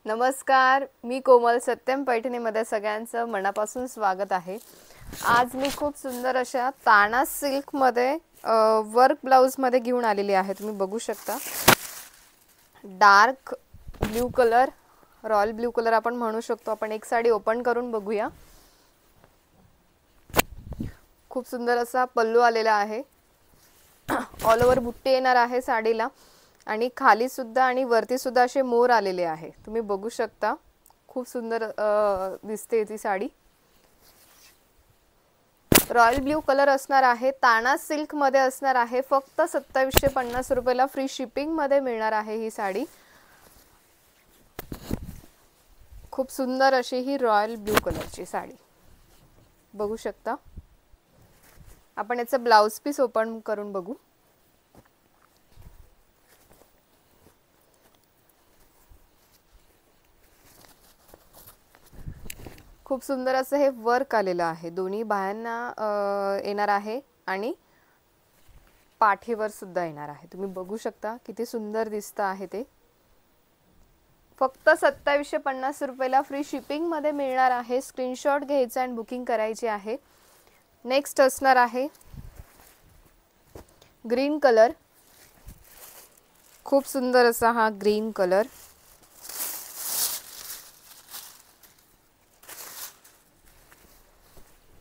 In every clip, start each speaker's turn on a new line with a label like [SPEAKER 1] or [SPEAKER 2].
[SPEAKER 1] नमस्कार, मी कोमल. सत्यम पैठणीमध्ये सगळ्यांचं मनापासून स्वागत आहे. आज मी खूप सुंदर अशा ताना सिल्कमध्ये वर्क ब्लाऊजमध्ये घेऊन आलेली आहे. तुम्ही बघू शकता. Dark blue colour, royal blue colour आपण म्हणू शकतो. आपण एक साडी ओपन करून बघूया. खूप सुंदर असा पल्लू आलेला आहे. ऑल ओव्हर बुट्टी येणार आहे साडीला आणि खाली सुद्धा आणि वरती सुद्धा असे मोर आलेले आहे. तुम्ही बघू शकता. खूप सुंदर दिसते ती साडी. रॉयल ब्ल्यू कलर असणार आहे. ताना सिल्क मध्ये असणार आहे. फक्त 2750 रुपयाला फ्री शिपिंग मध्ये मिळणार आहे ही साडी. खूप सुंदर अशी ही रॉयल ब्ल्यू कलरची साडी बघू शकता. आपण याचा ब्लाउज पीस ओपन करून बघू. खूप सुंदर असं हे वर्क आलेलं आहे. दोन्ही बायांना येणार आहे आणि पाठीवर सुद्धा येणार आहे. तुम्ही बघू शकता किती सुंदर दिसतं आहे ते. फक्त 2750 रुपयाला फ्री शिपिंग मध्ये मिळणार आहे. स्क्रीनशॉट घ्यायचा आणि बुकिंग करायची आहे. नेक्स्ट असणार आहे ग्रीन कलर. खूप सुंदर असा हा ग्रीन कलर.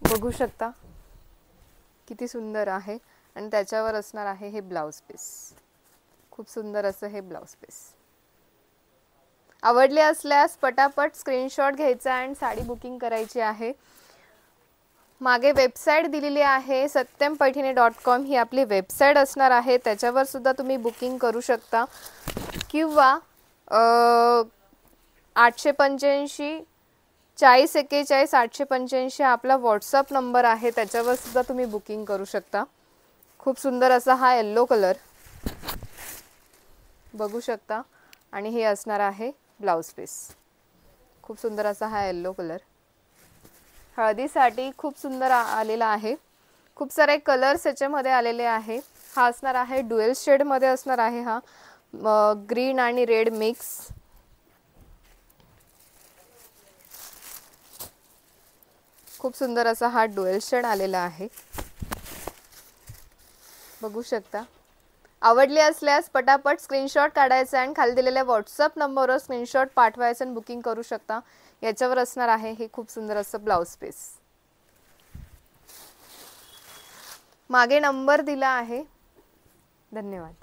[SPEAKER 1] बघू शकता किती सुंदर आहे आणि त्याच्यावर असणार आहे हे ब्लाउज पीस. खूप सुंदर असं हे ब्लाउज पीस. आवडले असल्यास पटापट स्क्रीनशॉट घ्यायचा आणि साडी बुकिंग करायची आहे. मागे वेबसाईट दिलेली आहे satyampaithini.com. ही आपली वेबसाईट असणार आहे. त्याच्यावर सुद्धा तुम्ही बुकिंग करू शकता किंवा 885 4041 885 आपला व्हॉट्सअप नंबर आहे. त्याच्यावर सुद्धा तुम्ही बुकिंग करू शकता. खूप सुंदर असा हा येलो कलर बघू शकता आणि हे असणार आहे ब्लाउज पीस. खूप सुंदर असा हा येलो कलर. हळदीसाठी खूप सुंदर आलेला आहे. खूप सारे कलर्स याच्यामध्ये आलेले आहे. हा असणार आहे ड्युएल शेड मध्ये असणार आहे. हा ग्रीन आणि रेड मिक्स. खूप सुंदर असा हा ड्युएल शेड आलेला आहे. बघू शकता. आवडले असल्यास पटापट स्क्रीनशॉट काढायचा आणि खाली दिलेल्या व्हॉट्सअप नंबरवर स्क्रीनशॉट पाठवायचा आणि बुकिंग करू शकता. याच्यावर असणार आहे हे खूप सुंदर असं ब्लाउज पीस. मागे नंबर दिला आहे. धन्यवाद.